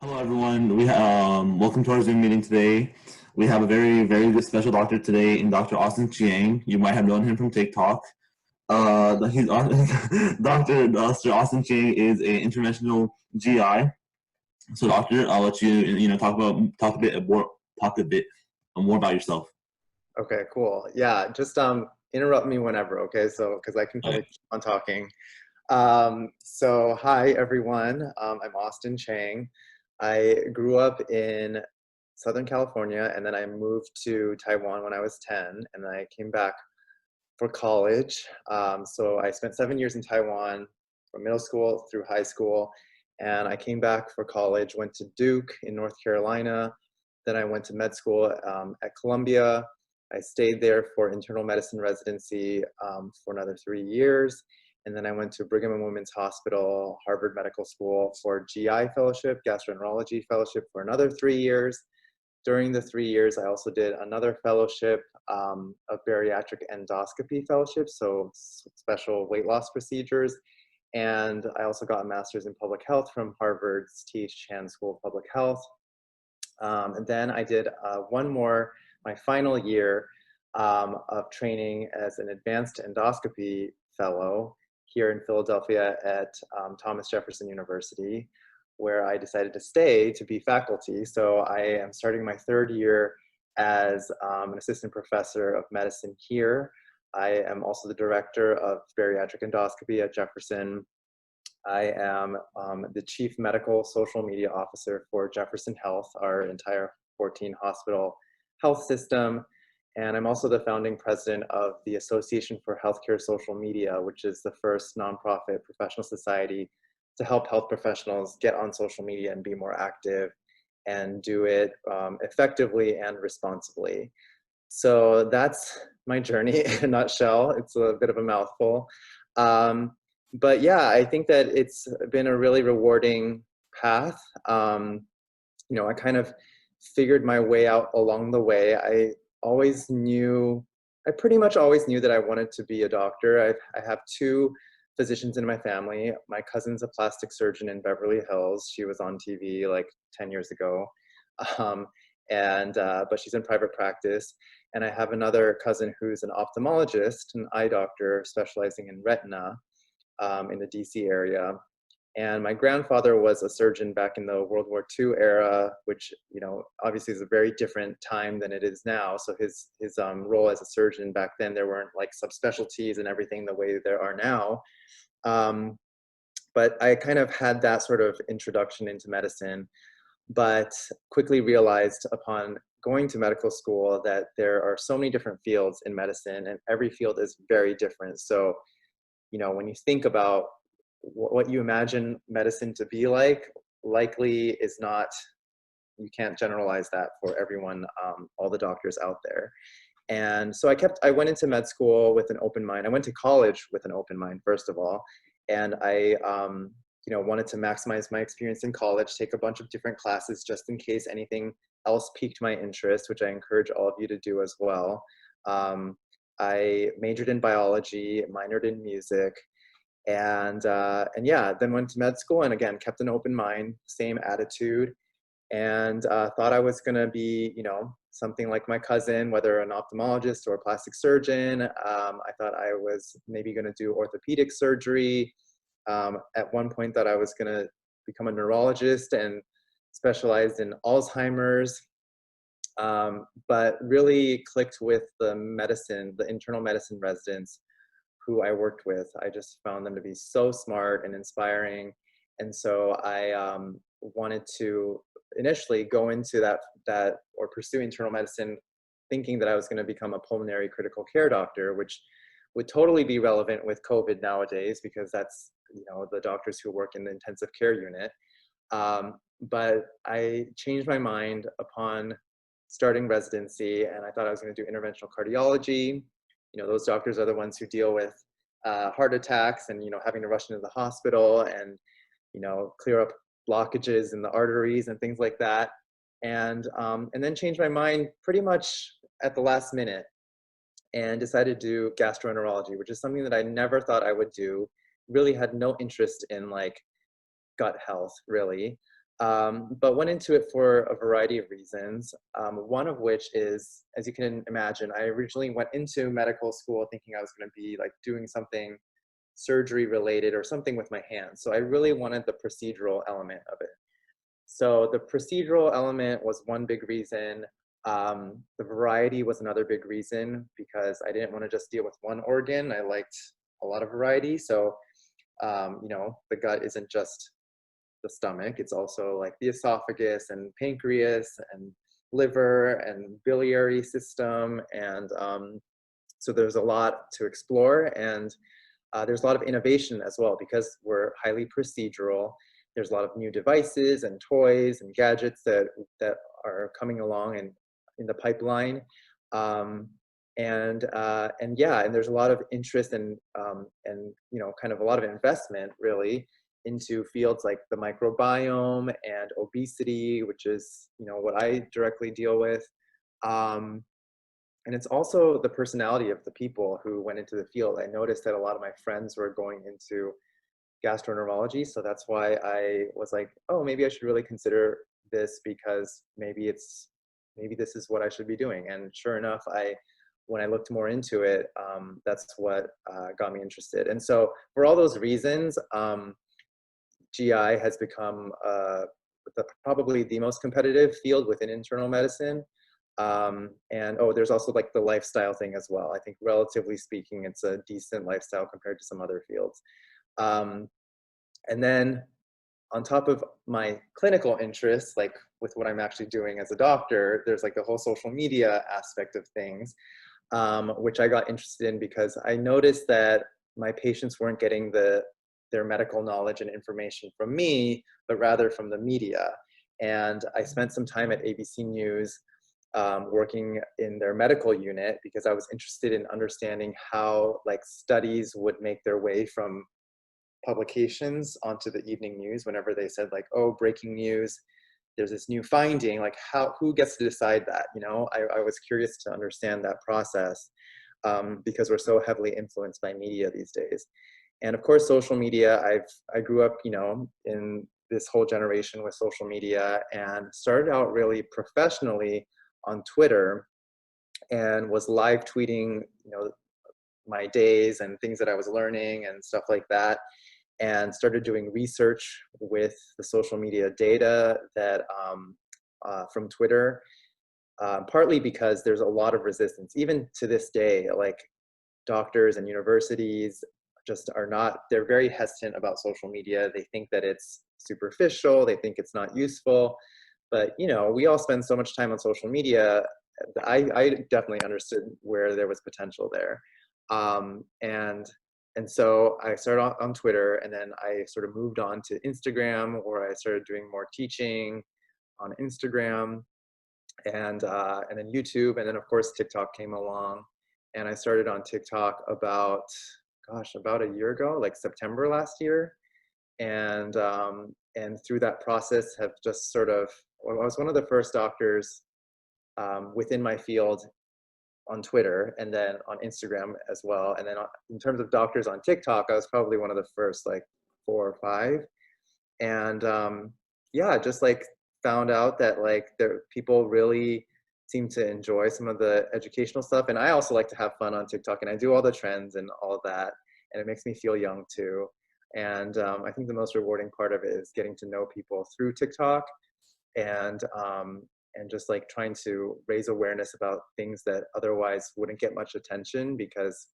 Hello, everyone. Welcome to our Zoom meeting today. We have a very good special doctor today in Dr. Austin Chiang. You might have known him from TikTok. He's Dr. Austin Chiang is an interventional GI. So, doctor, I'll let you talk a bit more about yourself. Okay, cool. Yeah, just interrupt me whenever, okay? So, because I can probably Okay. keep on talking. Hi everyone. I'm Austin Chang. I grew up in Southern California, and then I moved to Taiwan when I was 10, and then I came back for college. So I spent 7 years in Taiwan from middle school through high school, and I came back for college, went to Duke in North Carolina. Then I went to med school at Columbia. I stayed there for internal medicine residency for another 3 years. And then I went to Brigham and Women's Hospital, Harvard Medical School for GI fellowship, gastroenterology fellowship for another 3 years. During the 3 years, I also did another fellowship, a bariatric endoscopy fellowship, so special weight loss procedures. And I also got a master's in public health from Harvard's T.H. Chan School of Public Health. And then I did my final year of training as an advanced endoscopy fellow here in Philadelphia at Thomas Jefferson University, where I decided to stay to be faculty. So I am starting my third year as an assistant professor of medicine here. I am also the director of bariatric endoscopy at Jefferson. I am the chief medical social media officer for Jefferson Health, our entire 14 hospital health system. And I'm also the founding president of the Association for Healthcare Social Media, which is the first nonprofit professional society to help health professionals get on social media and be more active and do it effectively and responsibly. So that's my journey in a nutshell. It's a bit of a mouthful. But yeah, I think that it's been a really rewarding path. I kind of figured my way out along the way. I pretty much always knew that I wanted to be a doctor. I have two physicians in my family. My cousin's a plastic surgeon in Beverly Hills. She was on TV like 10 years ago. Um, but she's in private practice. And I have another cousin who's an ophthalmologist, an eye doctor specializing in retina in the DC area. And my grandfather was a surgeon back in the World War II era, which, obviously is a very different time than it is now. So his role as a surgeon back then, there weren't like subspecialties and everything the way there are now. But I kind of had that sort of introduction into medicine, but quickly realized upon going to medical school that there are so many different fields in medicine, and every field is very different. So, when you think about what you imagine medicine to be like, likely is not, you can't generalize that for everyone, all the doctors out there. And so I went into med school with an open mind. I went to college with an open mind, first of all. And I, wanted to maximize my experience in college, take a bunch of different classes just in case anything else piqued my interest, which I encourage all of you to do as well. I majored in biology, minored in music, and yeah, then went to med school and again kept an open mind, same attitude, and thought I was going to be, something like my cousin, whether an ophthalmologist or a plastic surgeon. I thought I was maybe going to do orthopedic surgery. At one point, thought I was going to become a neurologist and specialized in Alzheimer's. But really clicked with the internal medicine residents who I worked with. I just found them to be so smart and inspiring. And so I wanted to initially go into that or pursue internal medicine, thinking that I was going to become a pulmonary critical care doctor, which would totally be relevant with COVID nowadays, because that's, the doctors who work in the intensive care unit. But I changed my mind upon starting residency, and I thought I was going to do interventional cardiology. Those doctors are the ones who deal with heart attacks and, having to rush into the hospital and, clear up blockages in the arteries and things like that. And then changed my mind pretty much at the last minute and decided to do gastroenterology, which is something that I never thought I would do. Really had no interest in like gut health, really. But went into it for a variety of reasons, one of which is, as you can imagine, I originally went into medical school thinking I was going to be like doing something surgery related or something with my hands. So I really wanted the procedural element of it. So the procedural element was one big reason. The variety was another big reason because I didn't want to just deal with one organ. I liked a lot of variety. So, you know, the gut isn't just the stomach, it's also like the esophagus and pancreas and liver and biliary system. And so there's a lot to explore. And there's a lot of innovation as well because we're highly procedural. There's a lot of new devices and toys and gadgets that are coming along and in the pipeline. Um, and yeah, and there's a lot of interest and you know, kind of a lot of investment really into fields like the microbiome and obesity, which is, you know, what I directly deal with. Um, and it's also the personality of the people who went into the field. I noticed that a lot of my friends were going into gastroenterology. So that's why I was like, oh, maybe I should really consider this because maybe this is what I should be doing. And sure enough, when I looked more into it, that's what got me interested. And so for all those reasons, GI has become probably the most competitive field within internal medicine. And oh, there's also like the lifestyle thing as well. I think relatively speaking, it's a decent lifestyle compared to some other fields. And then on top of my clinical interests, like with what I'm actually doing as a doctor, there's like the whole social media aspect of things, which I got interested in because I noticed that my patients weren't getting their medical knowledge and information from me, but rather from the media. And I spent some time at ABC News working in their medical unit because I was interested in understanding how like studies would make their way from publications onto the evening news whenever they said like, oh, breaking news, there's this new finding, like who gets to decide that? You know, I was curious to understand that process because we're so heavily influenced by media these days. And of course, social media, I grew up, you know, in this whole generation with social media and started out really professionally on Twitter and was live tweeting, you know, my days and things that I was learning and stuff like that, and started doing research with the social media data that from Twitter, partly because there's a lot of resistance. Even to this day, like doctors and universities just are not, they're very hesitant about social media. They think that it's superficial, they think it's not useful. But, you know, we all spend so much time on social media. I definitely understood where there was potential there. And so I started on Twitter, and then I sort of moved on to Instagram, where I started doing more teaching on Instagram, and then YouTube, and then of course TikTok came along, and I started on TikTok about a year ago, like September last year, and through that process have just sort of, well, I was one of the first doctors within my field on Twitter and then on Instagram as well. And then in terms of doctors on TikTok, I was probably one of the first, like 4 or 5. And yeah, just like found out that like people really seem to enjoy some of the educational stuff. And I also like to have fun on TikTok, and I do all the trends and all of that. And it makes me feel young too. And I think the most rewarding part of it is getting to know people through TikTok and just like trying to raise awareness about things that otherwise wouldn't get much attention because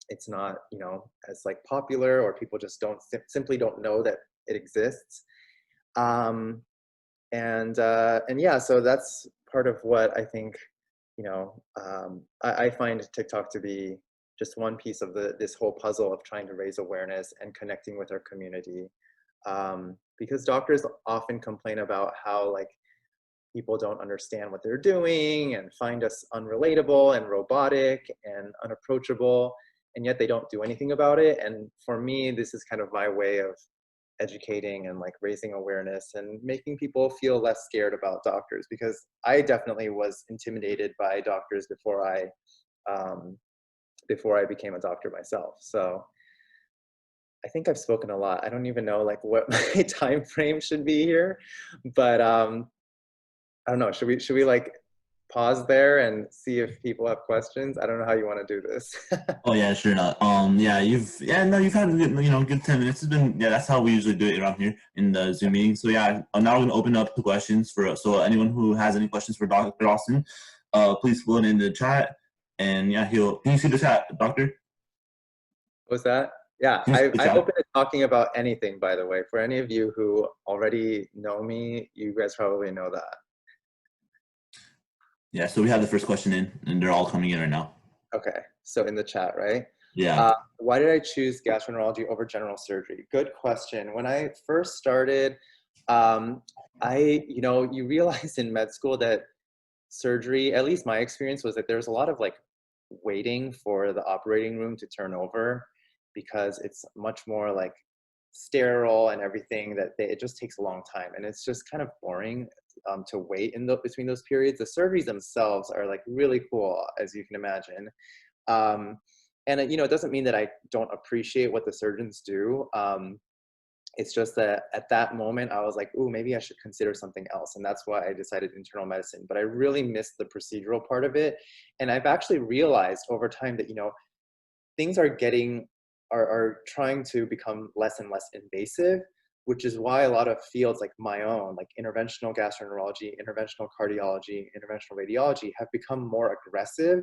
it's not, you know, as like popular, or people just simply don't know that it exists. And yeah, so that's part of what I think, you know, I find TikTok to be just one piece of this whole puzzle of trying to raise awareness and connecting with our community. Because doctors often complain about how like people don't understand what they're doing and find us unrelatable and robotic and unapproachable, and yet they don't do anything about it. And for me, this is kind of my way of educating and like raising awareness and making people feel less scared about doctors, because I definitely was intimidated by doctors before I became a doctor myself. So I think I've spoken a lot. I don't even know like what my time frame should be here, but I don't know. Should we like pause there and see if people have questions? I don't know how you want to do this. Oh yeah, sure not. Yeah, you've had a good, good 10 minutes. It's been yeah, that's how we usually do it around here in the Zoom meeting. So yeah, now we're gonna open up the questions for so anyone who has any questions for Dr. Austin, please fill it in the chat. And yeah, can you see the chat, Doctor? What was that? Yeah, Can you see the I'm chat? open to talking about anything, by the way. For any of you who already know me, you guys probably know that. Yeah, so we have the first question in, and they're all coming in right now. Okay, so in the chat, right? Yeah. Why did I choose gastroenterology over general surgery? Good question. When I first started, um, you realize in med school that surgery, at least my experience was that there's a lot of like waiting for the operating room to turn over because it's much more like sterile and everything it just takes a long time and it's just kind of boring to wait between those periods. The surgeries themselves are like really cool, as you can imagine. um, and it doesn't mean that I don't appreciate what the surgeons do. It's just that at that moment I was like, ooh, maybe I should consider something else. And that's why I decided internal medicine. But I really missed the procedural part of it. And I've actually realized over time that, things are trying to become less and less invasive, which is why a lot of fields like my own, like interventional gastroenterology, interventional cardiology, interventional radiology, have become more aggressive.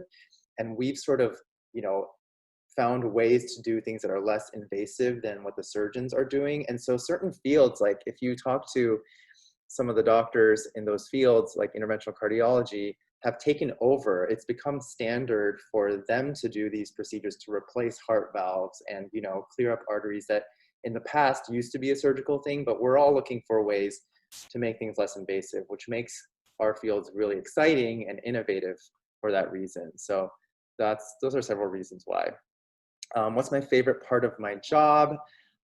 And we've sort of, you know, found ways to do things that are less invasive than what the surgeons are doing. And so certain fields, like if you talk to some of the doctors in those fields, like interventional cardiology, have taken over. It's become standard for them to do these procedures to replace heart valves and, clear up arteries that in the past used to be a surgical thing, but we're all looking for ways to make things less invasive, which makes our fields really exciting and innovative for that reason. So those are several reasons why. What's my favorite part of my job?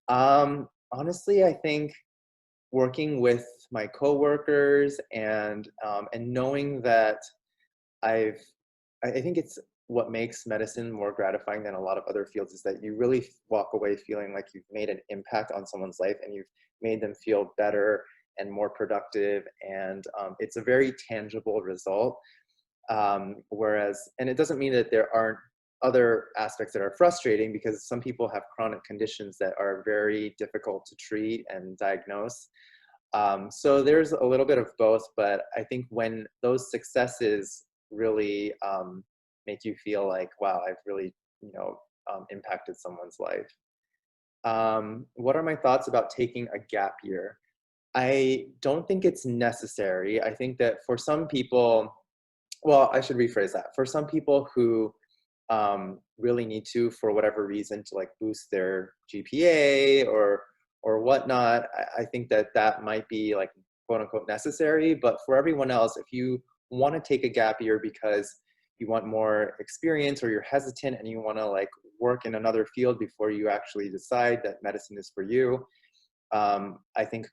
Honestly, I think working with my coworkers and knowing that I've I think it's what makes medicine more gratifying than a lot of other fields is that you really walk away feeling like you've made an impact on someone's life and you've made them feel better and more productive, and it's a very tangible result. And it doesn't mean that there aren't other aspects that are frustrating, because some people have chronic conditions that are very difficult to treat and diagnose. So there's a little bit of both, but I think when those successes really make you feel like, wow, I've really, impacted someone's life. What are my thoughts about taking a gap year? I don't think it's necessary. I think that for some people, well, I should rephrase that. For some people who really need to, for whatever reason, to like boost their GPA or whatnot, I think that might be like quote unquote necessary. But for everyone else, if you want to take a gap year because you want more experience or you're hesitant and you want to like work in another field before you actually decide that medicine is for you, I think,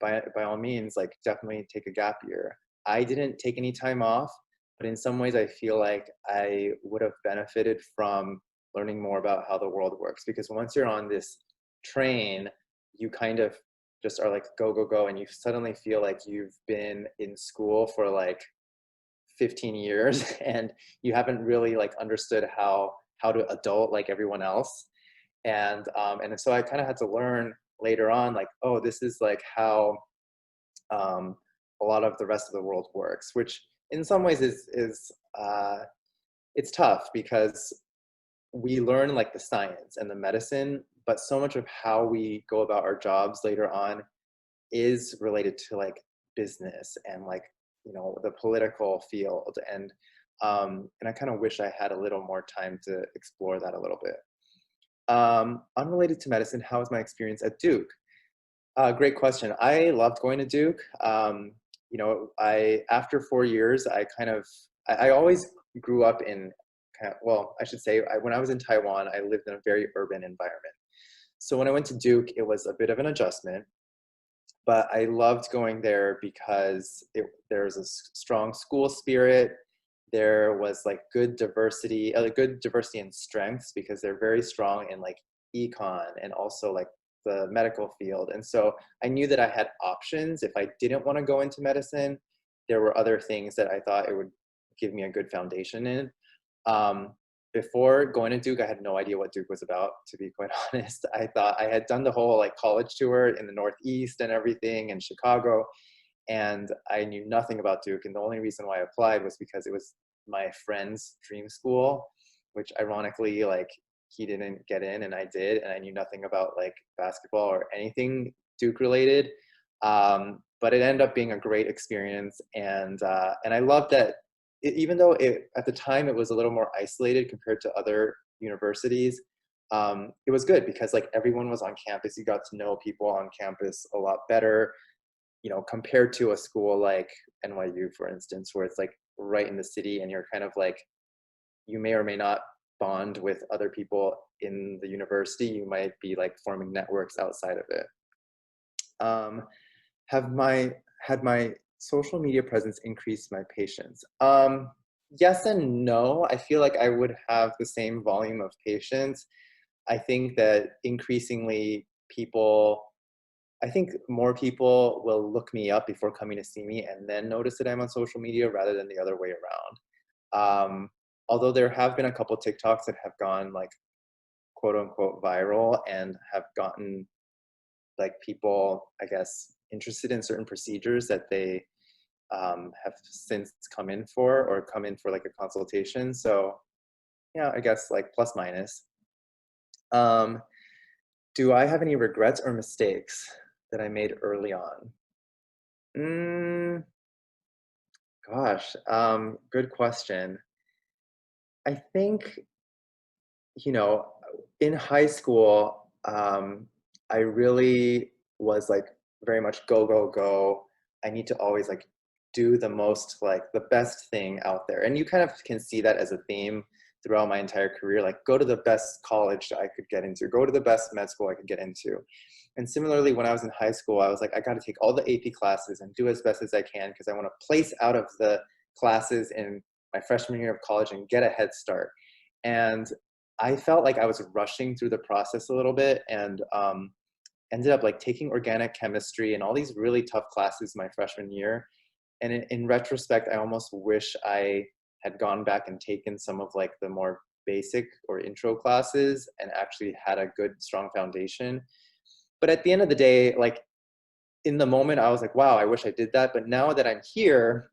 by all means, like definitely take a gap year. I didn't take any time off, but in some ways I feel like I would have benefited from learning more about how the world works, because once you're on this train, you kind of just are like go go go, and you suddenly feel like you've been in school for like 15 years and you haven't really like understood how to adult like everyone else. And so I kind of had to learn later on, like, oh, this is like how um, a lot of the rest of the world works, which in some ways is it's tough because we learn like the science and the medicine, but so much of how we go about our jobs later on is related to like business and like, the political field. And I kind of wish I had a little more time to explore that a little bit. Unrelated to medicine, how was my experience at Duke? Great question. I loved going to Duke. I after 4 years, I always grew up in well, I should say, when I was in Taiwan, I lived in a very urban environment. So when I went to Duke, it was a bit of an adjustment, but I loved going there because there was a strong school spirit. There was like good diversity and strengths, because they're very strong in like econ and also like the medical field. And so I knew that I had options. If I didn't want to go into medicine, there were other things that I thought it would give me a good foundation in. Um, Before going to Duke, I had no idea what Duke was about, to be quite honest. I thought I had done the whole like college tour in the Northeast and everything in Chicago, and I knew nothing about Duke. And the only reason why I applied was because it was my friend's dream school, which ironically, like he didn't get in and I did, and I knew nothing about like basketball or anything Duke related. But it ended up being a great experience, and I love that even though at the time it was a little more isolated compared to other universities, it was good because like everyone was on campus. You got to know people on campus a lot better, you know, compared to a school like NYU, for instance, where it's like right in the city and you're kind of like, you may or may not bond with other people in the university. You might be like forming networks outside of it. Um, have my had my social media presence increased my patience? Yes and no. I feel like I would have the same volume of patience. I think that increasingly people, I think more people will look me up before coming to see me and then notice that I'm on social media rather than the other way around. Although there have been a couple TikToks that have gone like quote unquote viral and have gotten like people, I guess, interested in certain procedures that they have since come in for like a consultation. So yeah, I guess like plus minus. Um, do I have any regrets or mistakes that I made early on? Mm, Gosh, good question. I think, you know, in high school, I really was like very much go, go, go. I need to always like do the most, like the best thing out there. And you kind of can see that as a theme throughout my entire career, like go to the best college I could get into, go to the best med school I could get into. And similarly, when I was in high school, I was like, I got to take all the AP classes and do as best as I can because I want to place out of the classes in my freshman year of college and get a head start. And I felt like I was rushing through the process a little bit, and ended up like taking organic chemistry and all these really tough classes my freshman year. And in retrospect, I almost wish I had gone back and taken some of like the more basic or intro classes and actually had a good, strong foundation. But at the end of the day, like in the moment, I was like, wow, I wish I did that. But now that I'm here,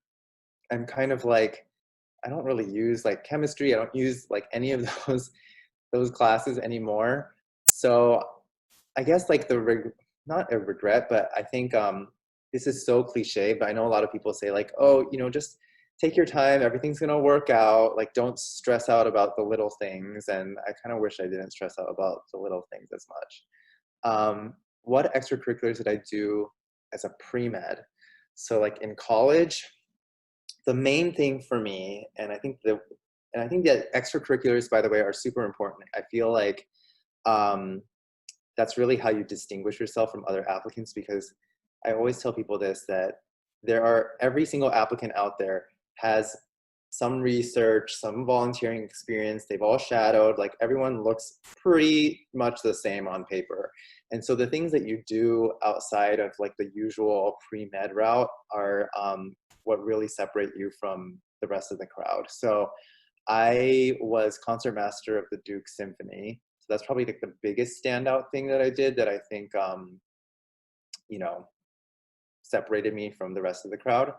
I'm kind of like, I don't really use like chemistry. I don't use like any of those classes anymore. So I guess like not a regret, but I think this is so cliche, but I know a lot of people say like, oh, you know, just take your time, everything's gonna work out. Like, don't stress out about the little things. And I kind of wish I didn't stress out about the little things as much. What extracurriculars did I do as a pre-med? So like in college, the main thing for me, and I think that extracurriculars, by the way, are super important. I feel like um, that's really how you distinguish yourself from other applicants, because I always tell people this, that every single applicant out there has some research, some volunteering experience, they've all shadowed, like everyone looks pretty much the same on paper. And so the things that you do outside of like the usual pre-med route are what really separate you from the rest of the crowd. So I was concertmaster of the Duke Symphony. So that's probably like the biggest standout thing that I did that I think, you know, separated me from the rest of the crowd.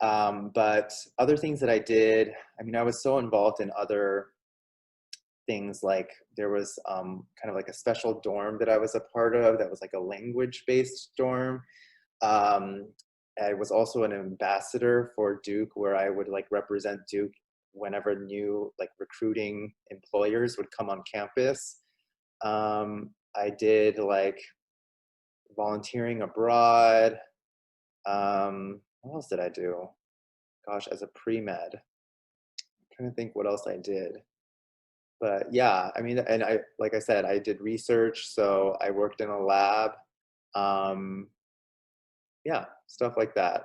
But other things that I did, I mean, I was so involved in other things, like there was kind of like a special dorm that I was a part of that was like a language-based dorm. Um, I was also an ambassador for Duke, where I would like represent Duke whenever new like recruiting employers would come on campus. I did like volunteering abroad. What else did I do? Gosh, as a pre-med, I'm trying to think what else I did. But yeah, I mean, and I, like I said, I did research, so I worked in a lab. Um, yeah, stuff like that.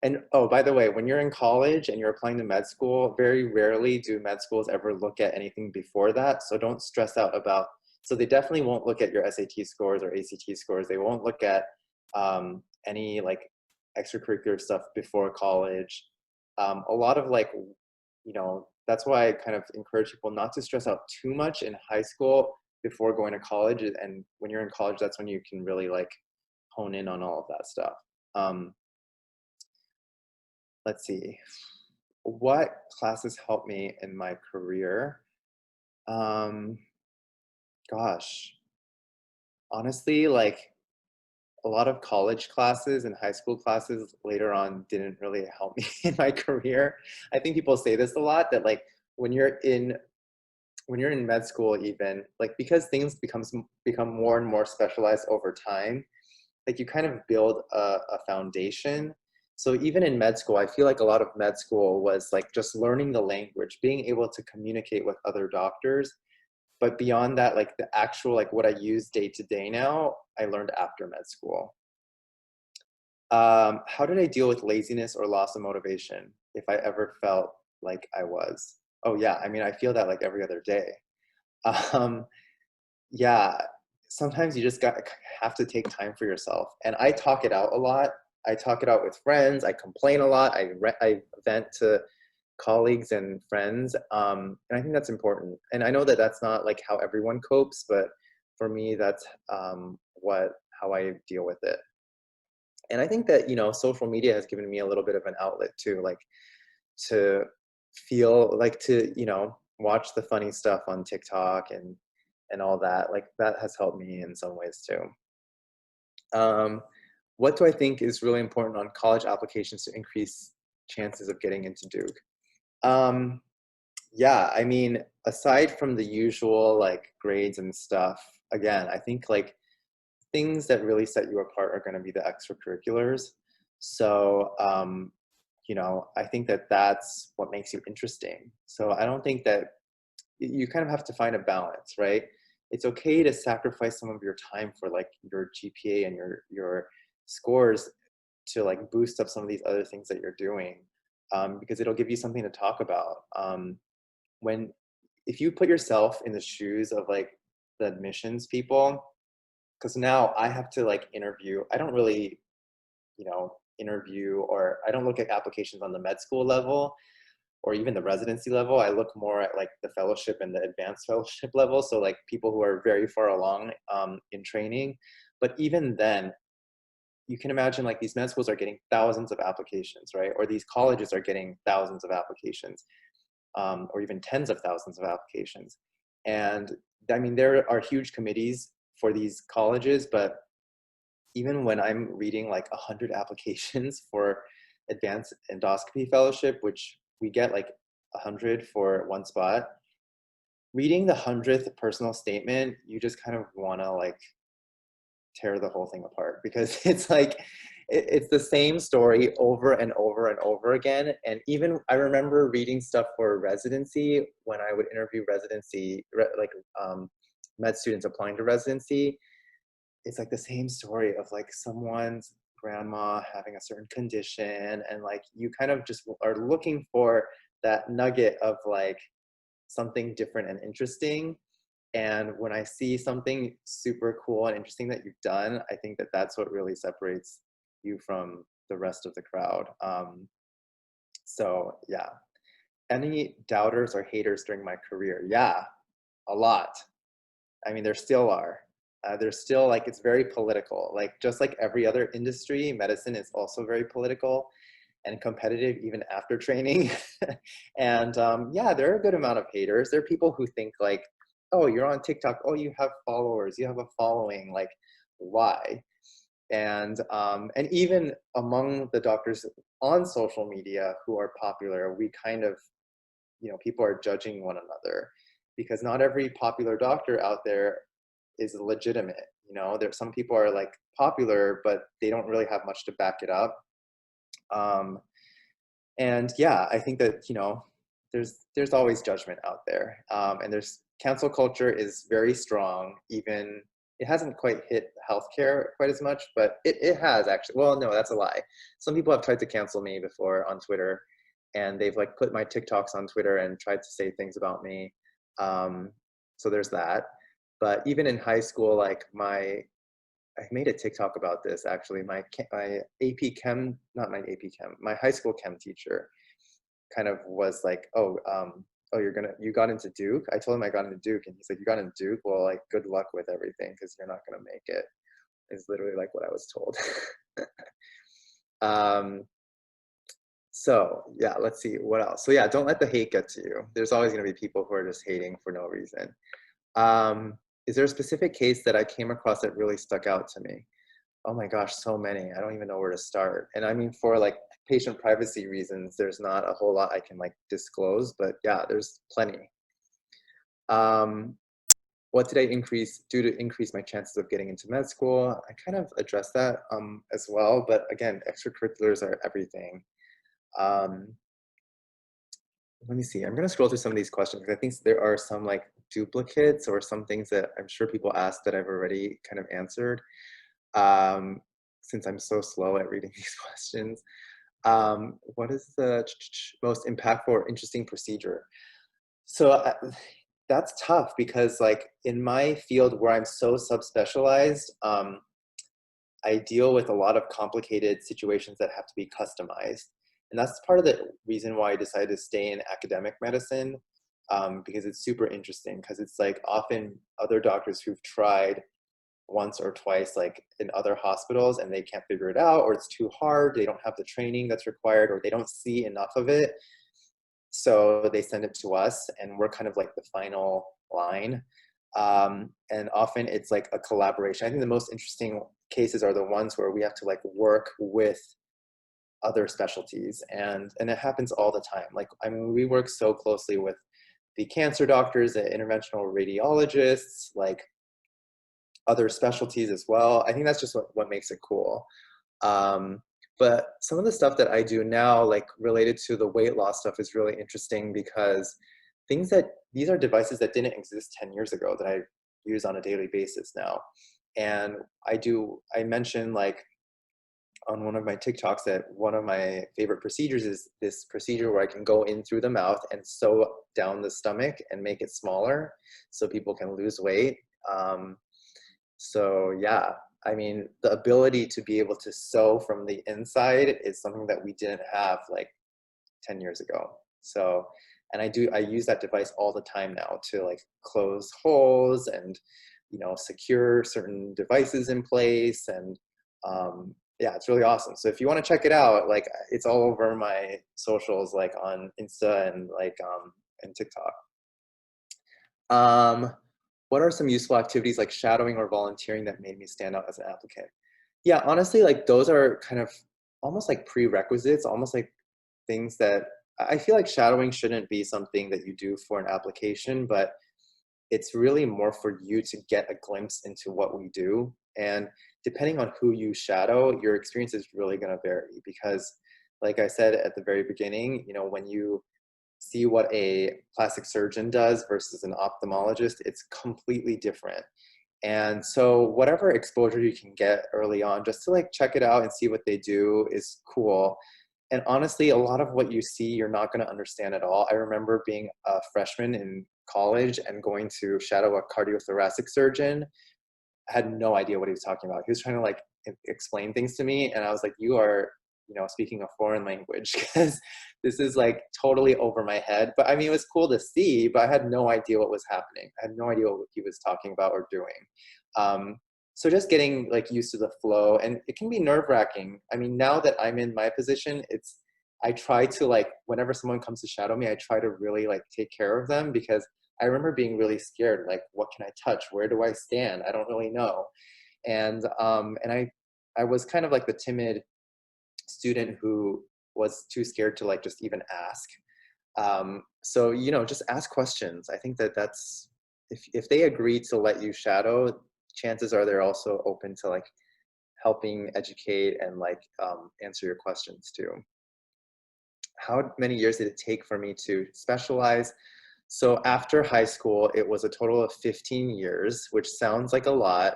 And oh, by the way, when you're in college and you're applying to med school, very rarely do med schools ever look at anything before that. So don't stress out about, so they definitely won't look at your SAT scores or ACT scores. They won't look at any like extracurricular stuff before college. A lot of like, that's why I kind of encourage people not to stress out too much in high school before going to college. And when you're in college, that's when you can really like hone in on all of that stuff. Um, let's see, what classes helped me in my career? Um, gosh, honestly, like a lot of college classes and high school classes later on didn't really help me in my career. I think people say this a lot that like when you're in when you're in med school, even like because things become more and more specialized over time, like you kind of build a foundation. So even in med school, I feel like a lot of med school was like just learning the language, being able to communicate with other doctors. But beyond that, like the actual, like what I use day to day now, I learned after med school. How did I deal with laziness or loss of motivation if I ever felt like I was? Oh yeah, I mean, I feel that like every other day. Um, yeah, sometimes you just have to take time for yourself. And I talk it out a lot. I talk it out with friends. I complain a lot. I vent to colleagues and friends. And I think that's important. And I know that that's not like how everyone copes, but for me, that's how I deal with it. And I think that, social media has given me a little bit of an outlet too, like to feel like to, watch the funny stuff on TikTok and all that. Like that has helped me in some ways too. Um, what do I think is really important on college applications to increase chances of getting into Duke? Um, yeah, I mean, aside from the usual like grades and stuff, again, I think like things that really set you apart are going to be the extracurriculars. So, I think that that's what makes you interesting. So I don't think that you kind of have to find a balance, right? It's okay to sacrifice some of your time for like your GPA and your scores to like boost up some of these other things that you're doing, because it'll give you something to talk about. When if you put yourself in the shoes of like the admissions people, because now I have to like interview. I don't really, interview, or I don't look at applications on the med school level or even the residency level. I look more at like the fellowship and the advanced fellowship level. So like people who are very far along in training. But even then, you can imagine like these med schools are getting thousands of applications, right? Or these colleges are getting thousands of applications, or even tens of thousands of applications. And I mean, there are huge committees for these colleges, but even when I'm reading like 100 applications for advanced endoscopy fellowship, which we get like 100 for one spot, reading the 100th personal statement, you just kind of want to like tear the whole thing apart because it's like it's the same story over and over and over again. And even I remember reading stuff for residency when I would interview med students applying to residency. It's like the same story of like someone's grandma having a certain condition, and like you kind of just are looking for that nugget of like something different and interesting. And when I see something super cool and interesting that you've done, I think that that's what really separates you from the rest of the crowd. So yeah. Any doubters or haters during my career? Yeah, a lot. I mean, there still are. There's still like, it's very political. Like just like every other industry, medicine is also very political and competitive even after training. And yeah, there are a good amount of haters. There are people who think like, oh, you're on TikTok. Oh, you have followers. You have a following. Like, why? And even among the doctors on social media who are popular, we kind of, people are judging one another because not every popular doctor out there is legitimate. There's some people are like popular, but they don't really have much to back it up. And yeah, I think that, there's always judgment out there. And there's cancel culture is very strong, even it hasn't quite hit healthcare quite as much, but it has actually. Well, no, that's a lie. Some people have tried to cancel me before on Twitter, and they've like put my TikToks on Twitter and tried to say things about me. Um, so there's that. But even in high school, like I made a TikTok about this actually. My AP Chem, not my AP Chem, my high school Chem teacher kind of was like, oh, you got into Duke. I told him I got into Duke, and he's like, you got into Duke. Well, like, good luck with everything because you're not gonna make it. Is literally like what I was told. um, so yeah, let's see what else. So yeah, don't let the hate get to you. There's always gonna be people who are just hating for no reason. Um, is there a specific case that I came across that really stuck out to me? Oh my gosh, so many. I don't even know where to start. And I mean, for like patient privacy reasons, there's not a whole lot I can like disclose, but yeah, there's plenty. Um, what did I do to increase my chances of getting into med school? I kind of addressed that as well, but again, extracurriculars are everything. Um, let me see. I'm going to scroll through some of these questions because I think there are some like duplicates or some things that I'm sure people asked that I've already kind of answered. Since I'm so slow at reading these questions. What is the most impactful or interesting procedure? So that's tough because like in my field where I'm so subspecialized, I deal with a lot of complicated situations that have to be customized. And that's part of the reason why I decided to stay in academic medicine, because it's super interesting because it's like often other doctors who've tried once or twice like in other hospitals and they can't figure it out, or it's too hard, they don't have the training that's required, or they don't see enough of it, so they send it to us and we're kind of like the final line. And often it's like a collaboration. I think the most interesting cases are the ones where we have to like work with other specialties, and it happens all the time. Like, I mean, we work so closely with the cancer doctors, the interventional radiologists, like other specialties as well. I think that's just what makes it cool. But some of the stuff that I do now, like related to the weight loss stuff, is really interesting because these are devices that didn't exist 10 years ago that I use on a daily basis now. And I mentioned like on one of my TikToks that one of my favorite procedures is this procedure where I can go in through the mouth and sew down the stomach and make it smaller so people can lose weight. So yeah, I mean, the ability to be able to sew from the inside is something that we didn't have like 10 years ago. So, and I use that device all the time now to like close holes and, secure certain devices in place. And yeah, it's really awesome. So if you want to check it out, like it's all over my socials, like on Insta and like and TikTok. What are some useful activities like shadowing or volunteering that made me stand out as an applicant? Yeah, honestly, like those are kind of almost like prerequisites, almost like things that I feel like shadowing shouldn't be something that you do for an application, but it's really more for you to get a glimpse into what we do. And depending on who you shadow, your experience is really going to vary because, like I said at the very beginning, when you see what a plastic surgeon does versus an ophthalmologist, it's completely different. And so whatever exposure you can get early on, just to like check it out and see what they do is cool. And honestly, a lot of what you see, you're not going to understand at all. I remember being a freshman in college and going to shadow a cardiothoracic surgeon. I had no idea what he was talking about. He was trying to like explain things to me, and I was like, you are speaking a foreign language because this is like totally over my head. But I mean, it was cool to see, but I had no idea what was happening. I had no idea what he was talking about or doing. So just getting like used to the flow, and it can be nerve-wracking. I mean, now that I'm in my position, I try to like, whenever someone comes to shadow me, I try to really like take care of them because I remember being really scared. Like, what can I touch? Where do I stand? I don't really know. And I was kind of like the timid student who was too scared to like just even ask. So just ask questions. I think that's if they agree to let you shadow, chances are they're also open to like helping educate and like answer your questions too. How many years did it take for me to specialize? So after high school, it was a total of 15 years, which sounds like a lot,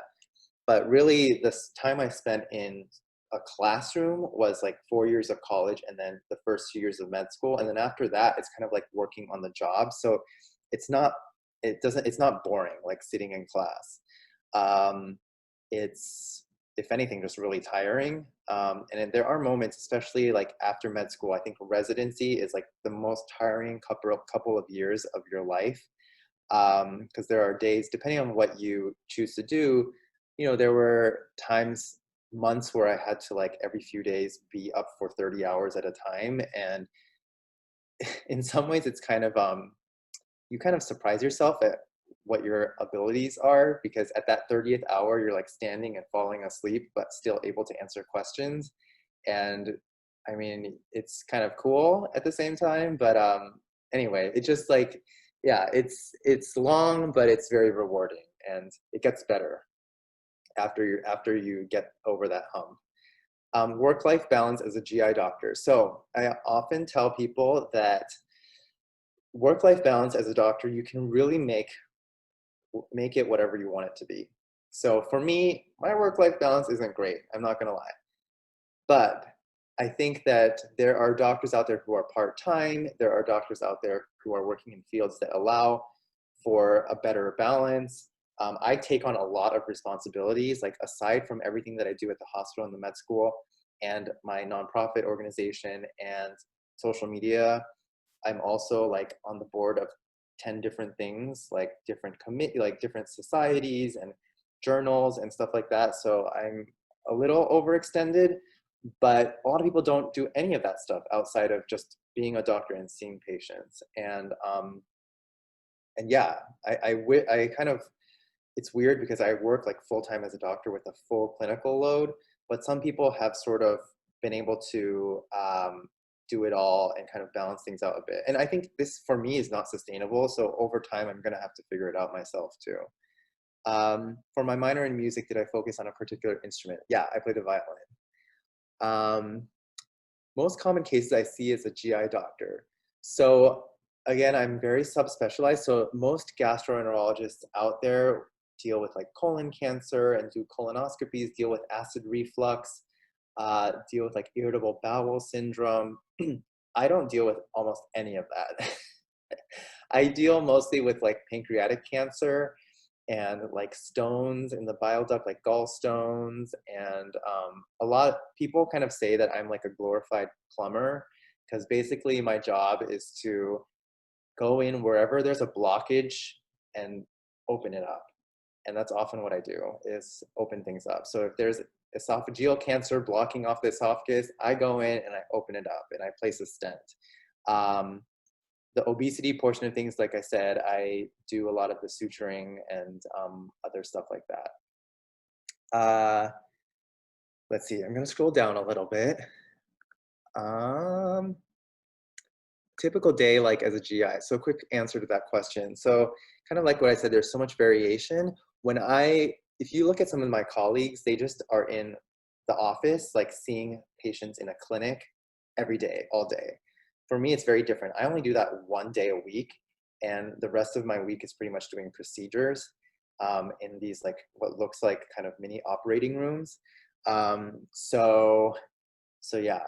but really this time I spent in a classroom was like 4 years of college and then the first 2 years of med school. And then after that, it's kind of like working on the job. So it's not, it's not boring like sitting in class. Um, it's, if anything, just really tiring. And then there are moments, especially like after med school, I think residency is like the most tiring couple of years of your life. Because there are days, depending on what you choose to do, there were times, months where I had to like every few days be up for 30 hours at a time. And in some ways it's kind of, you kind of surprise yourself at what your abilities are, because at that 30th hour, you're like standing and falling asleep, but still able to answer questions. And I mean, it's kind of cool at the same time, but anyway, it just like, yeah, it's long, but it's very rewarding, and it gets better after you get over that hump. Work-life balance as a GI doctor. So I often tell people that work-life balance as a doctor, you can really make it whatever you want it to be. So for me, my work-life balance isn't great. I'm not gonna lie. But I think that there are doctors out there who are part-time. There are doctors out there who are working in fields that allow for a better balance. I take on a lot of responsibilities, like aside from everything that I do at the hospital and the med school and my nonprofit organization and social media. I'm also like on the board of 10 different things, like like different societies and journals and stuff like that. So I'm a little overextended, but a lot of people don't do any of that stuff outside of just being a doctor and seeing patients. And yeah, I kind of, it's weird because I work like full time as a doctor with a full clinical load, but some people have sort of been able to do it all and kind of balance things out a bit. And I think this for me is not sustainable. So over time, I'm going to have to figure it out myself too. For my minor in music, did I focus on a particular instrument? Yeah, I played the violin. Most common cases I see is a GI doctor. So again, I'm very subspecialized. So most gastroenterologists out there deal with like colon cancer and do colonoscopies, deal with acid reflux, deal with like irritable bowel syndrome. I don't deal with almost any of that. I deal mostly with like pancreatic cancer and like stones in the bile duct, like gallstones. And a lot of people kind of say that I'm like a glorified plumber, because basically my job is to go in wherever there's a blockage and open it up. And that's often what I do, is open things up. So if there's esophageal cancer blocking off the esophagus, I go in and I open it up and I place a stent. The obesity portion of things, like I said, I do a lot of the suturing and other stuff like that. Let's see, I'm gonna scroll down a little bit. Typical day like as a GI. So quick answer to that question. So kind of like what I said, there's so much variation. If you look at some of my colleagues, they just are in the office, like seeing patients in a clinic every day, all day. For me, it's very different. I only do that one day a week, and the rest of my week is pretty much doing procedures in these like what looks like kind of mini operating rooms. So yeah,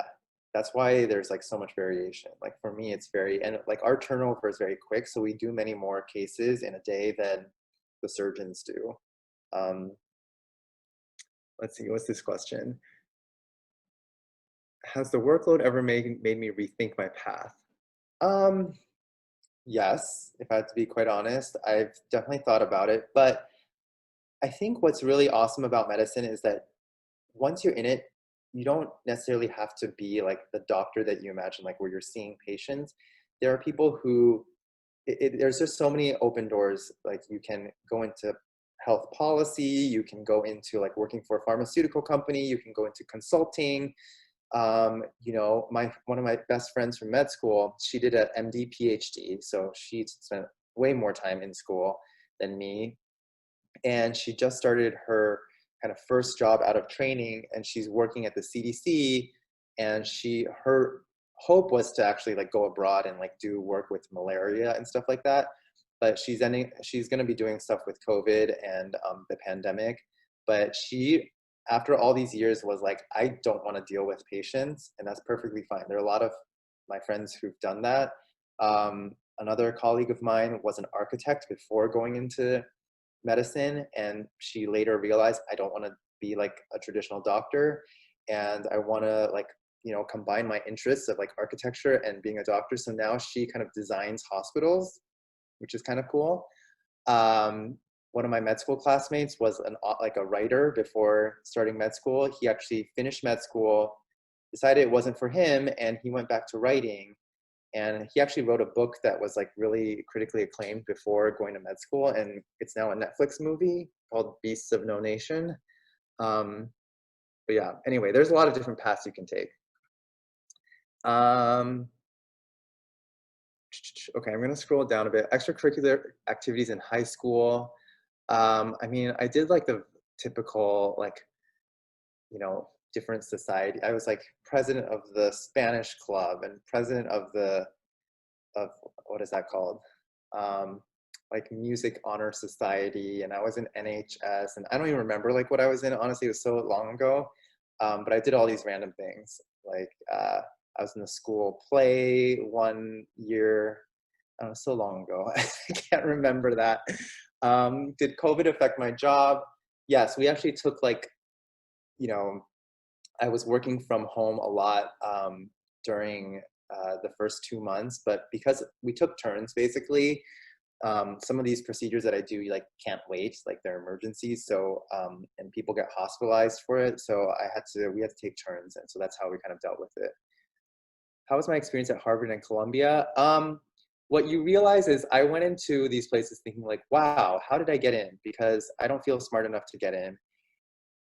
that's why there's like so much variation. Like for me, it's and like our turnover is very quick. So we do many more cases in a day than the surgeons do. Let's see, what's this question? Has the workload ever made me rethink my path? Yes, if I have to be quite honest, I've definitely thought about it. But I think what's really awesome about medicine is that once you're in it, you don't necessarily have to be like the doctor that you imagine, like where you're seeing patients. There are people who, there's just so many open doors. Like you can go into health policy, you can go into like working for a pharmaceutical company, you can go into consulting. One of my best friends from med school, she did an MD PhD, so she spent way more time in school than me. And she just started her kind of first job out of training, and she's working at the CDC, and her hope was to actually like go abroad and like do work with malaria and stuff like that. But she's going to be doing stuff with COVID and the pandemic. But she, after all these years, was like, I don't want to deal with patients, and that's perfectly fine. There are a lot of my friends who've done that. Another colleague of mine was an architect before going into medicine, and she later realized, I don't want to be like a traditional doctor, and I want to like, you know, combine my interests of like architecture and being a doctor. So now she kind of designs hospitals, which is kind of cool. One of my med school classmates was like a writer before starting med school. He actually finished med school, decided it wasn't for him, and he went back to writing. And he actually wrote a book that was like really critically acclaimed before going to med school, and it's now a Netflix movie called Beasts of No Nation. But yeah, anyway, there's a lot of different paths you can take. Okay, I'm gonna scroll down a bit. Extracurricular activities in high school. I mean, I did like the typical, like, you know, different society. I was like president of the Spanish club and president of what is that called? Um, like music honor society, and I was in NHS, and I don't even remember like what I was in. Honestly, it was so long ago. But I did all these random things. Like I was in the school play one year. I don't know, so long ago. I can't remember that. Did COVID affect my job? Yes, we actually took like, you know, I was working from home a lot during the first 2 months, but because we took turns, basically, some of these procedures that I do, you like can't wait, like they're emergencies. So, and people get hospitalized for it. So we had to take turns. And so that's how we kind of dealt with it. How was my experience at Harvard and Columbia? What you realize is I went into these places thinking like, wow, how did I get in? Because I don't feel smart enough to get in.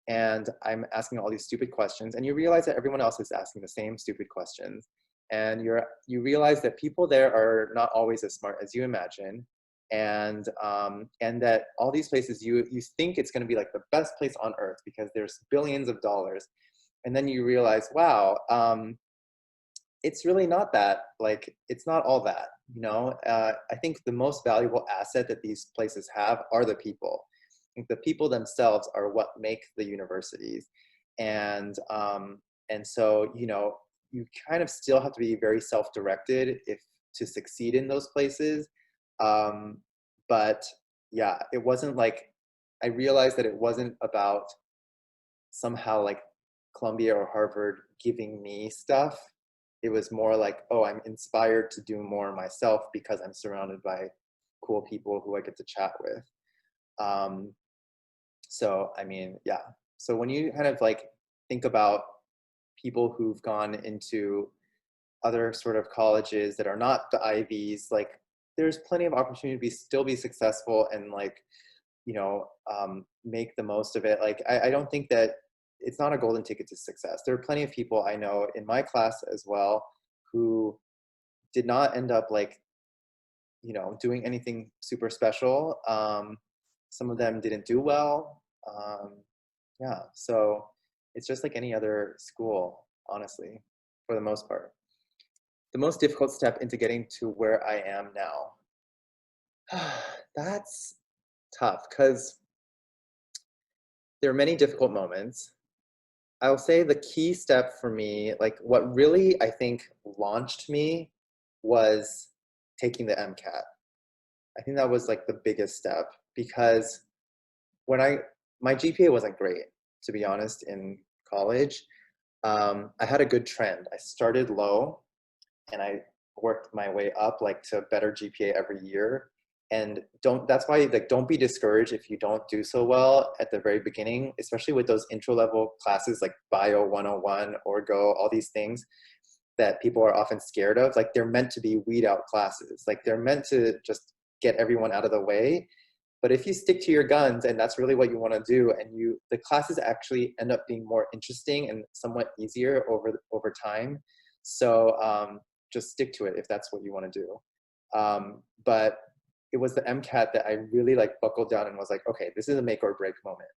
And I'm asking all these stupid questions, and you realize that everyone else is asking the same stupid questions. And you realize that people there are not always as smart as you imagine. And that all these places, you think it's going to be like the best place on earth because there's billions of dollars. And then you realize, wow, it's really not that. Like, it's not all that, you know. I think the most valuable asset that these places have are the people. I think the people themselves are what make the universities. And so, you know, you kind of still have to be very self-directed if to succeed in those places. But yeah, it wasn't like, I realized that it wasn't about somehow like Columbia or Harvard giving me stuff. It was more like, oh, I'm inspired to do more myself because I'm surrounded by cool people who I get to chat with. Um, so, I mean, yeah. So when you kind of like think about people who've gone into other sort of colleges that are not the Ivies, like there's plenty of opportunity to still be successful and like, you know, make the most of it. Like, I don't think that it's not a golden ticket to success. There are plenty of people I know in my class as well who did not end up like, you know, doing anything super special. Some of them didn't do well. Yeah, so it's just like any other school, honestly, for the most part. The most difficult step into getting to where I am now. That's tough because there are many difficult moments. I'll say the key step for me, like what really I think launched me was taking the MCAT. I think that was like the biggest step because when my GPA wasn't great, to be honest, in college. I had a good trend. I started low and I worked my way up like to a better GPA every year. And that's why like don't be discouraged if you don't do so well at the very beginning, especially with those intro level classes like Bio 101 or Go, all these things that people are often scared of. Like they're meant to be weed out classes. Like they're meant to just get everyone out of the way. But if you stick to your guns and that's really what you want to do, and the classes actually end up being more interesting and somewhat easier over time. So just stick to it if that's what you want to do. But it was the MCAT that I really like buckled down and was like, okay, this is a make or break moment.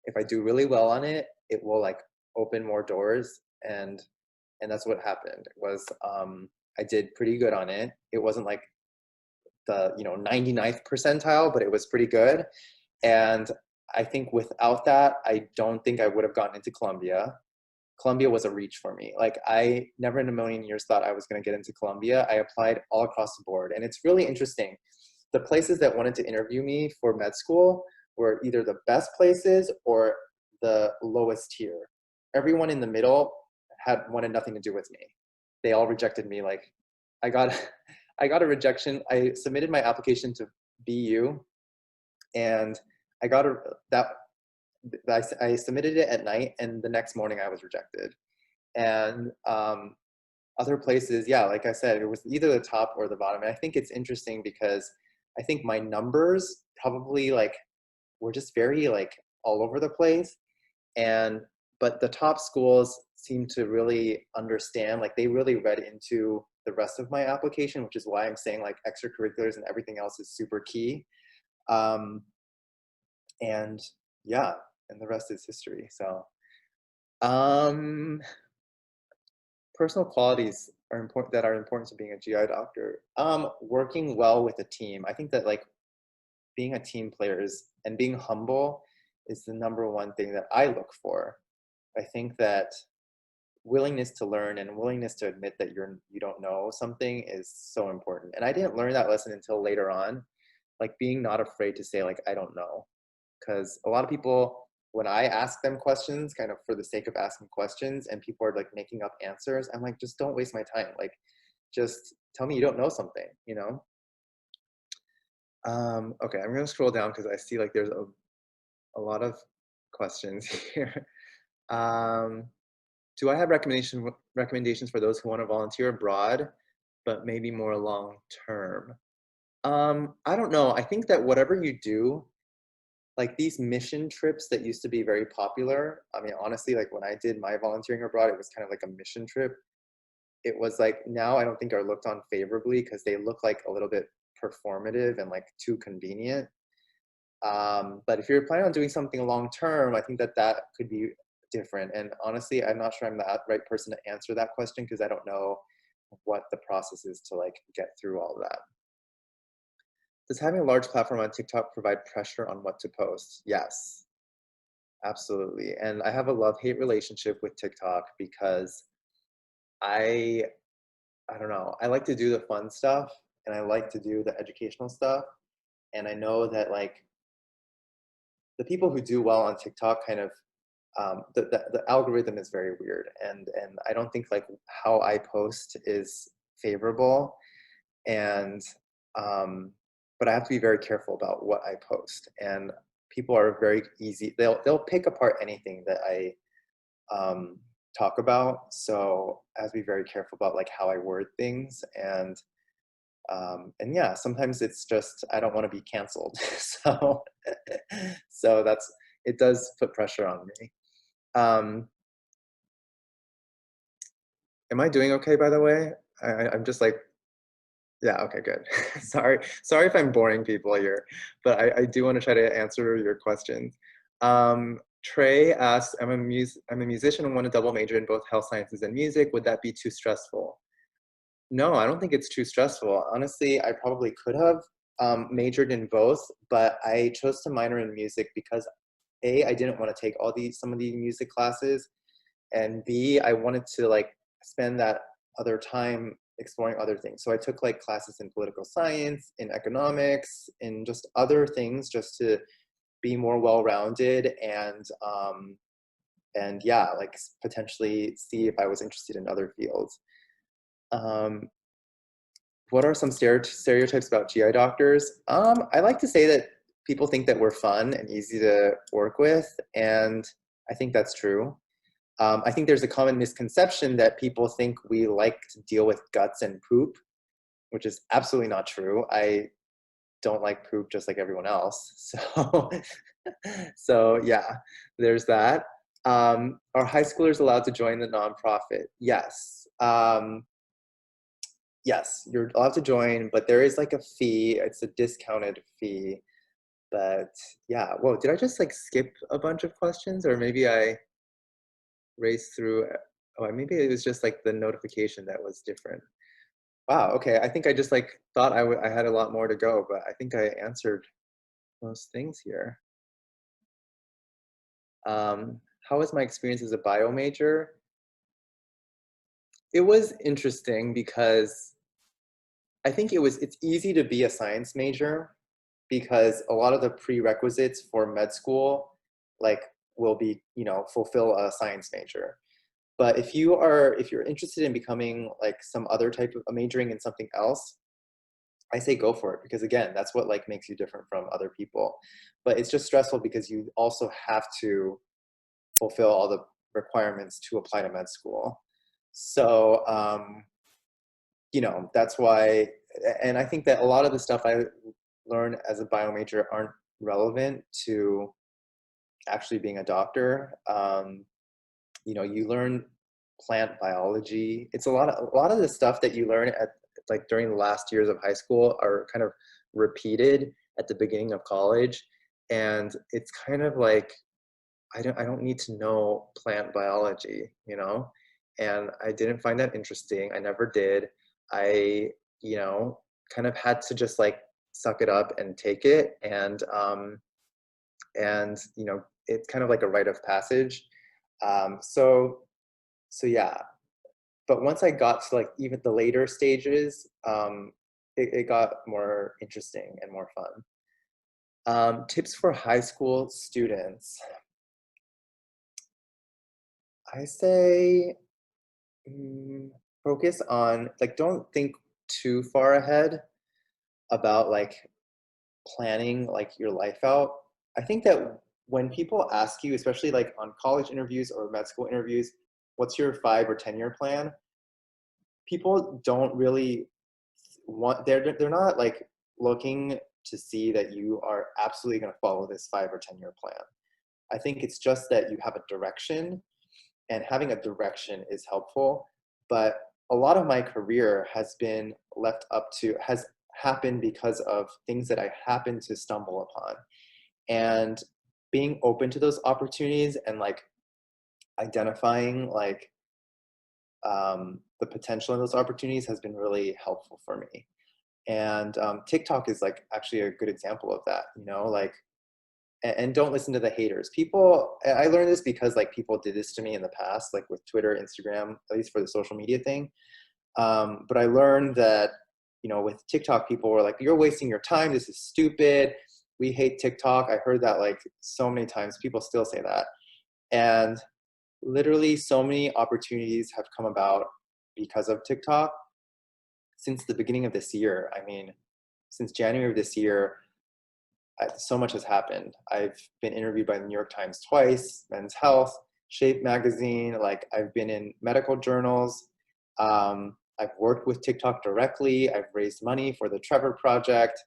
If I do really well on it, it will like open more doors and And that's what happened was I did pretty good on it. It wasn't like the 99th percentile, but it was pretty good. And I think without that, I don't think I would have gotten into Columbia. Columbia was a reach for me. Like I never in a million years thought I was going to get into Columbia. I applied all across the board. And it's really interesting. The places that wanted to interview me for med school were either the best places or the lowest tier. Everyone in the middle had wanted nothing to do with me. They all rejected me. Like I got I got a rejection. I submitted my application to BU and I got that I submitted it at night, and the next morning I was rejected. And other places, yeah, like I said, it was either the top or the bottom. And I think it's interesting because I think my numbers probably like were just very like all over the place. And but the top schools seem to really understand, like they really read into the rest of my application, which is why I'm saying like extracurriculars and everything else is super key. And yeah, and the rest is history. So um personal qualities are important to being a GI doctor. Working well with a team. I think that like being a team player is and being humble is the number one thing that I look for. I think that willingness to learn and willingness to admit that you don't know something is so important. And I didn't learn that lesson until later on, like being not afraid to say like I don't know. Because a lot of people, when I ask them questions kind of for the sake of asking questions and people are like making up answers, I'm like, just don't waste my time. Like just tell me you don't know something, you know? Okay, I'm gonna scroll down because I see like there's a lot of questions here. Um, do I have recommendations for those who want to volunteer abroad, but maybe more long term? I don't know. I think that whatever you do, like these mission trips that used to be very popular. I mean, honestly, like when I did my volunteering abroad, it was kind of like a mission trip. It was like now I don't think are looked on favorably because they look like a little bit performative and like too convenient. But if you're planning on doing something long term, I think that that could be different. And honestly, I'm not sure I'm the right person to answer that question because I don't know what the process is to like get through all of that. Does having a large platform on TikTok provide pressure on what to post? Yes, absolutely. And I have a love-hate relationship with TikTok because I I don't know, I like to do the fun stuff and I like to do the educational stuff. And I know that like the people who do well on TikTok kind of the algorithm is very weird and I don't think like how I post is favorable and but I have to be very careful about what I post and people are very easy they'll pick apart anything that I talk about, so I have to be very careful about like how I word things and yeah, sometimes it's just I don't want to be canceled. so so that's it does put pressure on me. um am I doing okay, by the way? I'm just like, yeah, okay, good. Sorry if I'm boring people here, but I do want to try to answer your questions. Trey asks, I'm a musician and want to double major in both health sciences and music. Would that be too stressful? No, I don't think it's too stressful. Honestly, I probably could have majored in both, but I chose to minor in music because A, I didn't want to take some of these music classes, and B, I wanted to like spend that other time exploring other things. So I took like classes in political science, in economics, in just other things just to be more well-rounded and yeah, like potentially see if I was interested in other fields. Um, what are some stereotypes about GI doctors? I like to say that people think that we're fun and easy to work with, and I think that's true. I think there's a common misconception that people think we like to deal with guts and poop, which is absolutely not true. I don't like poop just like everyone else. So, so yeah, there's that. Are high schoolers allowed to join the nonprofit? Yes. Yes, you're allowed to join, but there is like a fee. It's a discounted fee. But yeah, whoa, did I just like skip a bunch of questions or maybe I raced through Oh, maybe it was just like the notification that was different. Wow, okay. I think I just like thought I had a lot more to go, but I think I answered most things here. How was my experience as a bio major? It was interesting because I think it's easy to be a science major because a lot of the prerequisites for med school like will be, fulfill a science major. But if you're interested in becoming like some other type of majoring in something else, I say go for it because again, that's what like makes you different from other people. But it's just stressful because you also have to fulfill all the requirements to apply to med school. So that's why, and I think that a lot of the stuff I learned as a bio major aren't relevant to actually being a doctor. You learn plant biology. It's a lot of the stuff that you learn at like during the last years of high school are kind of repeated at the beginning of college, and it's kind of like I don't need to know plant biology, and I didn't find that interesting. I never did. I, you know, kind of had to just like suck it up and take it, and it's kind of like a rite of passage. So yeah, but once I got to like even the later stages, it got more interesting and more fun. Tips for high school students. I say focus on like don't think too far ahead about like planning like your life out. I think that when people ask you, especially like on college interviews or med school interviews, what's your 5 or 10 year plan? People don't really they're not like looking to see that you are absolutely going to follow this 5 or 10 year plan. I think it's just that you have a direction, and having a direction is helpful. But a lot of my career has happened because of things that I happen to stumble upon, and being open to those opportunities and like identifying like the potential in those opportunities has been really helpful for me. And TikTok is like actually a good example of that. Like, and don't listen to the haters. People, I learned this because like people did this to me in the past, like with Twitter, Instagram, at least for the social media thing. But I learned that, with TikTok, people were like, "You're wasting your time. This is stupid. We hate TikTok." I heard that like so many times. People still say that, and literally, so many opportunities have come about because of TikTok since the beginning of this year. I mean, since January of this year, so much has happened. I've been interviewed by the New York Times twice, Men's Health, Shape magazine. Like I've been in medical journals. I've worked with TikTok directly. I've raised money for the Trevor Project.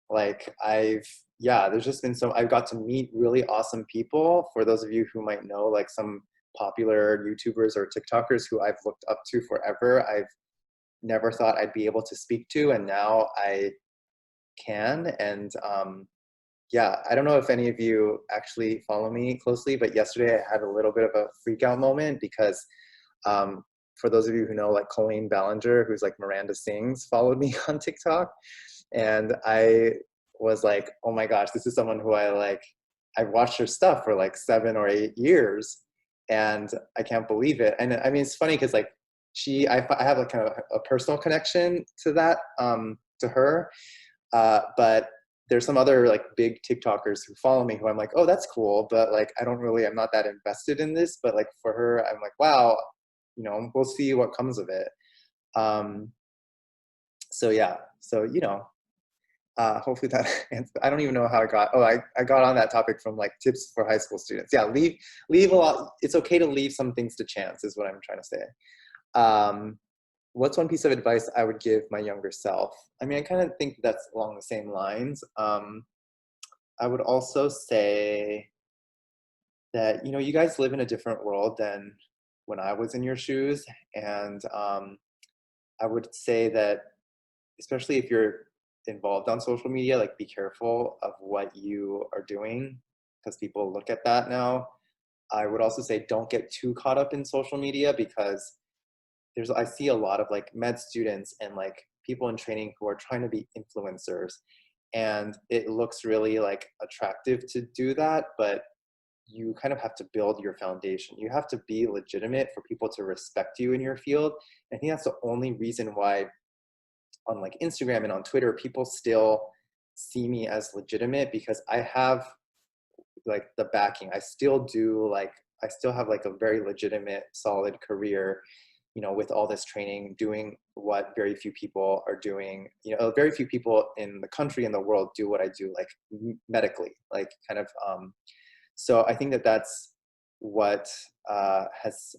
Like there's just been I've got to meet really awesome people. For those of you who might know, like some popular YouTubers or TikTokers who I've looked up to forever, I've never thought I'd be able to speak to, and now I can. And I don't know if any of you actually follow me closely, but yesterday I had a little bit of a freak out moment because for those of you who know, like Colleen Ballinger, who's like Miranda Sings, followed me on TikTok. And I was like, oh my gosh, this is someone who I've watched her stuff for like 7 or 8 years, and I can't believe it. And I mean, it's funny because like I have like kind of a personal connection to that, to her. But there's some other like big TikTokers who follow me who I'm like, oh, that's cool. But like, I'm not that invested in this. But like for her, I'm like, wow, we'll see what comes of it. So yeah, so hopefully that answers. I don't even know how I got on that topic from like tips for high school students. Yeah, leave a lot. It's okay to leave some things to chance is what I'm trying to say. What's one piece of advice I would give my younger self? I mean, I kind of think that's along the same lines. I would also say that, you guys live in a different world than when I was in your shoes. And I would say that, especially if you're involved on social media, like be careful of what you are doing because people look at that now. I would also say don't get too caught up in social media, because I see a lot of like med students and like people in training who are trying to be influencers, and it looks really like attractive to do that, but you kind of have to build your foundation. You have to be legitimate for people to respect you in your field. I think that's the only reason why on like Instagram and on Twitter, people still see me as legitimate, because I have like the backing. I still have like a very legitimate, solid career, you know, with all this training, doing what very few people are doing. You know, very few people in the country and the world do what I do, like medically, like kind of. So I think that that's what has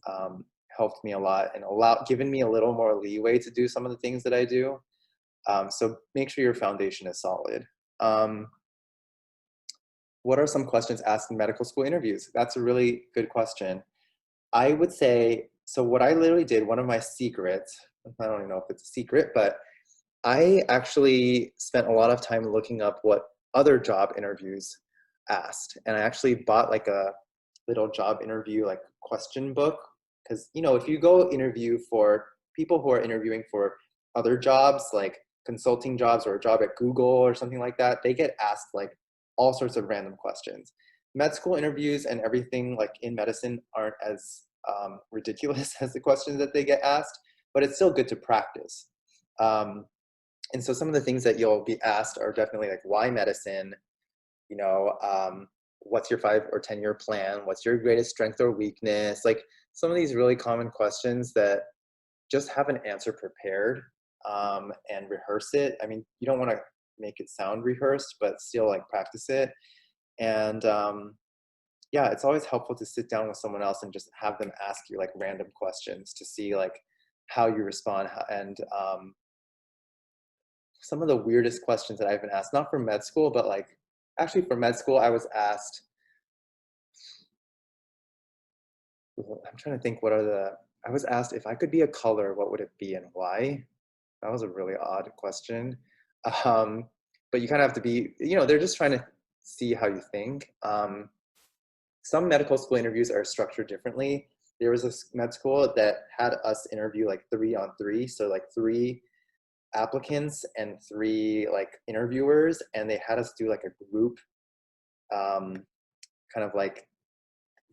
helped me a lot and given me a little more leeway to do some of the things that I do. So make sure your foundation is solid. What are some questions asked in medical school interviews? That's a really good question. I would say, so what I literally did, one of my secrets, I don't even know if it's a secret, but I actually spent a lot of time looking up what other job interviews asked. And I actually bought like a little job interview like question book. Because, you know, if you go interview for people who are interviewing for other jobs, like consulting jobs or a job at Google or something like that, they get asked like all sorts of random questions. Med school interviews and everything like in medicine aren't as ridiculous as the questions that they get asked, but it's still good to practice. And so some of the things that you'll be asked are definitely like, why medicine? You know, what's your 5 or 10-year plan? What's your greatest strength or weakness? Like some of these really common questions that just have an answer prepared, and rehearse it. I mean, you don't want to make it sound rehearsed, but still like practice it. And yeah, it's always helpful to sit down with someone else and just have them ask you like random questions to see like how you respond. And some of the weirdest questions that I've been asked, not for med school, but like actually for med school, I was asked, I'm trying to think I was asked if I could be a color, what would it be and why? That was a really odd question. Um, but you kind of have to be, you know, they're just trying to see how you think. Some medical school interviews are structured differently. There was a med school that had us interview like 3-on-3. So like 3 applicants and 3 like interviewers, and they had us do like a group, kind of like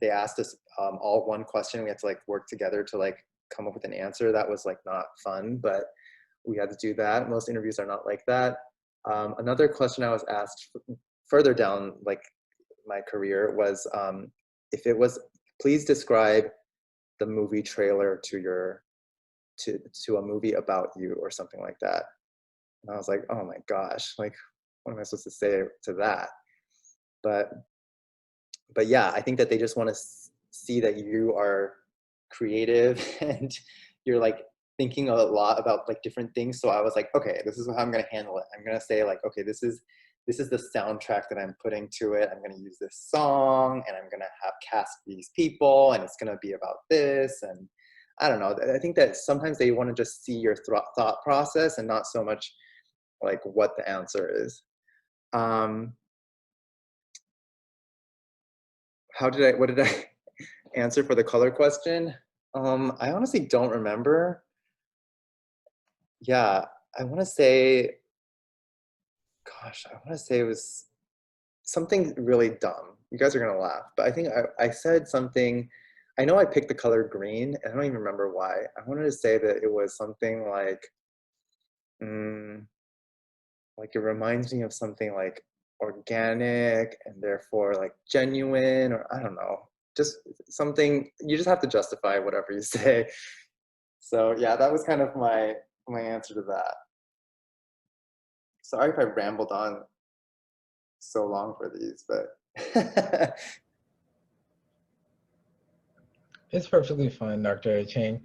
they asked us all one question. We had to like work together to like come up with an answer. That was like not fun, but we had to do that. Most interviews are not like that. Another question I was asked further down like my career was, if it was, please describe the movie trailer to a movie about you or something like that. And I was like, oh my gosh, like what am I supposed to say to that? But yeah, I think that they just want to see that you are creative and you're like thinking a lot about like different things. So I was like, okay, this is how I'm going to handle it. I'm going to say like, okay, this is the soundtrack that I'm putting to it. I'm going to use this song and I'm going to have cast these people and it's going to be about this. And I don't know. I think that sometimes they want to just see your thought process and not so much like what the answer is. What did I answer for the color question? I honestly don't remember. Yeah, I want to say, gosh, I want to say it was something really dumb. You guys are going to laugh, but I think I said something. I know I picked the color green, and I don't even remember why. I wanted to say that it was something like it reminds me of something like organic and therefore like genuine, or I don't know, just something. You just have to justify whatever you say. So yeah, that was kind of my answer to that. Sorry if I rambled on so long for these, but It's perfectly fine, Dr. Chang.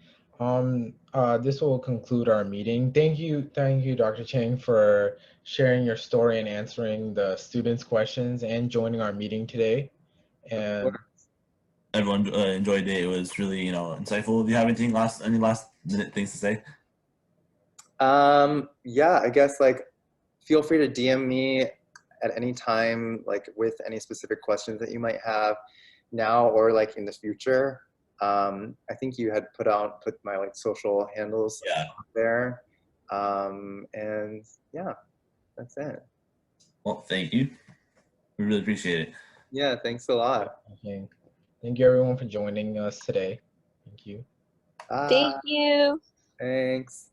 This will conclude our meeting. Thank you, Dr. Chang, for sharing your story and answering the students' questions and joining our meeting today. of course. And Everyone enjoyed it. It was really, insightful. Do you have any last minute things to say? Yeah, I guess like feel free to DM me at any time, like with any specific questions that you might have. now or like in the future. I think you had put my like social handles Yeah. there. And yeah, that's it. Well, thank you. We really appreciate it. Yeah, thanks a lot. Okay. Thank you everyone for joining us today. Thank you. Bye. Thank you. Thanks.